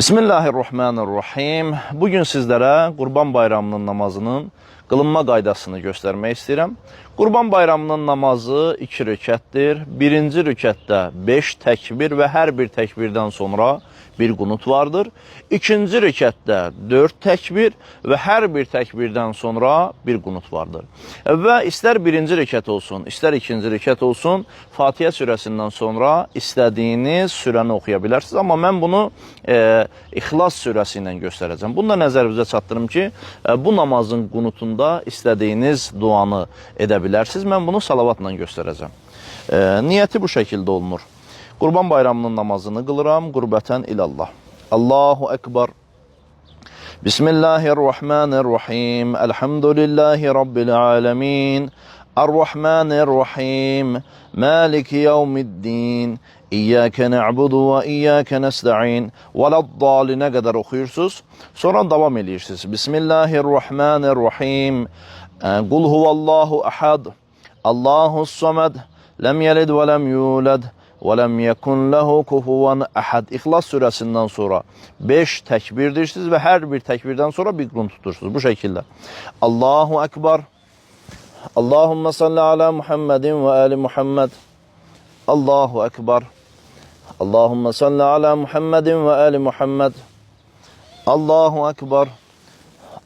Bismillahirrahmanirrahim. Bugün sizlərə Qurban Bayramının namazının qılınma qaydasını göstərmək istəyirəm. Qurban Bayramının namazı 2 rükətdir. Birinci rükətdə 5 təkbir və hər bir təkbirdən sonra bir qunut vardır. İkinci rükətdə 4 təkbir və hər bir təkbirdən sonra bir qunut vardır. Və istər birinci rükət olsun, istər ikinci rükət olsun, Fatihə surəsindən sonra istədiyiniz surəni oxuya bilərsiniz. Amma mən bunu İxlas surəsi ilə göstərəcəm. Bunu da nəzərinizə çatdırım ki, bu namazın qunutunda istədiyiniz duanı edə bilərsiniz. Mən bunu salavatla göstərəcəm. Niyyəti bu şəkildə olunur. Qurban Bayramının namazını qılıram qurbətən ilallah. Allahu Ekber. Bismillahirrahmanirrahim. Elhamdülillahi Rabbil alemin. Errahmanirrahim. Maliki yevmiddin. İyyâke na'budu və iyyâke nesta'in. Veladdalinə qədər oxuyursunuz. Sonra davam edirsiniz. Bismillahirrahmanirrahim. Qul huvallahu ahad. Allahus samed. Lem yelid və lem yulad. وَلَمْ يَكُنْ لَهُ كُفُوًا أَحَدٍ İxlas surəsindən sonra 5 təkbir deyirsiniz və hər bir təkbirdən sonra bir qunut tutursunuz. Bu şəkildə. Allahu Ekber. Allahümme salli ala Muhammedin ve ali Muhammed. Allahu Ekber. Allahümme salli ala Muhammedin ve ali Muhammed. Allahu Ekber.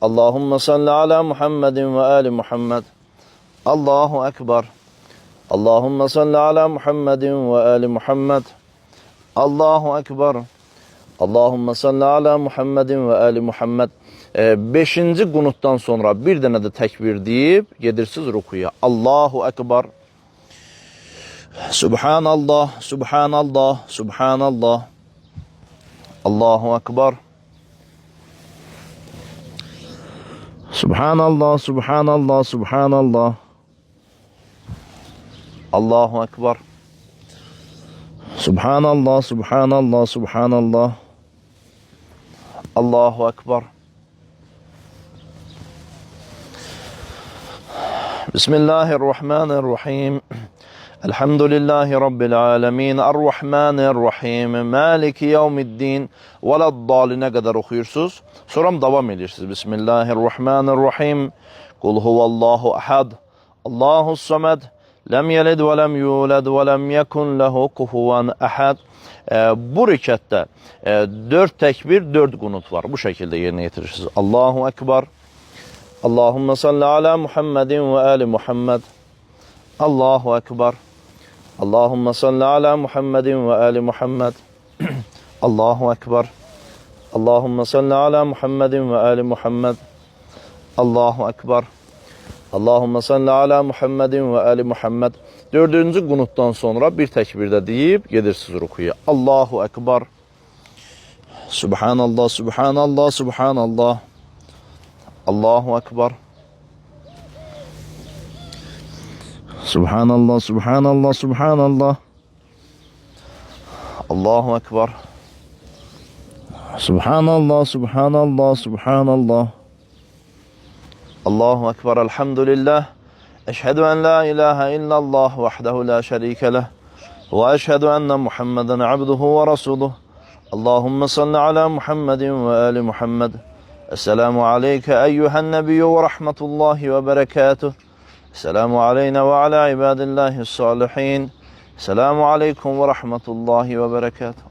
Allahümme salli ala Muhammedin ve ali Muhammed. Allahu Ekber. Allahümme salli ala Muhammedin ve ali Muhammed. Allahu Ekber. Allahümme salli ala Muhammedin ve ali Muhammed. 5-ci qunutdan sonra bir dənə də təkbir deyib gedirsiniz rukuya. Allahu Ekber. Subhanallah, Subhanallah, Subhanallah. Allahu Ekber. Subhanallah, Subhanallah, Subhanallah. Allahu Ekber. Subhanallah, Subhanallah, Subhanallah. Allahu Ekber. Bismillahirrahmanirrahim. Elhamdülillahi Rabbil alemin. Errahmanirrahim. Maliki yevmiddin. Veladdalinə qədər oxuyursunuz. Sonra davam edirsiniz. Bismillahirrahmanirrahim. Qul huvallahu ahad. Allahus samed. Lem yelid ve lem yulad ve lem yekun lehu kufuvan ahad. Bu rükətdə 4 təkbir, 4 qunut var. Bu şəkildə yerinə yetirirsiniz. Allahu Ekber. Allahümme salli ala Muhammedin ve ali Muhammed. Allahu Ekber. Allahümme salli ala Muhammedin ve ali Muhammed. Allahu Ekber. Allahümme salli ala Muhammedin ve ali Muhammed. Allahu Ekber. Allahümme salli ala Muhammedin ve ali Muhammed. 4-cü qunutdan sonra bir təkbirdə deyib gedirsiniz rukuya. Allahu Ekber. Subhanallah, Subhanallah, Subhanallah. Allahu Ekber. Subhanallah, Subhanallah, Subhanallah. Allahu Ekber. Subhanallah, Subhanallah, Subhanallah. Allahu Ekber. Elhamdülillah. Eşhedü en la ilahe illallah vahdehu la şerike leh. Ve eşhedü enne Muhammeden abduhu ve rasuluh. Allahümme salli ala Muhammedin ve ali Muhammed. Esselamu aleyke eyyühen nebiyyü ve rahmetullahi ve berekatuh. Esselamu aleyne ve ala ibadillahi salihin. Esselamu aleykum ve rahmetullahi ve berekatuh.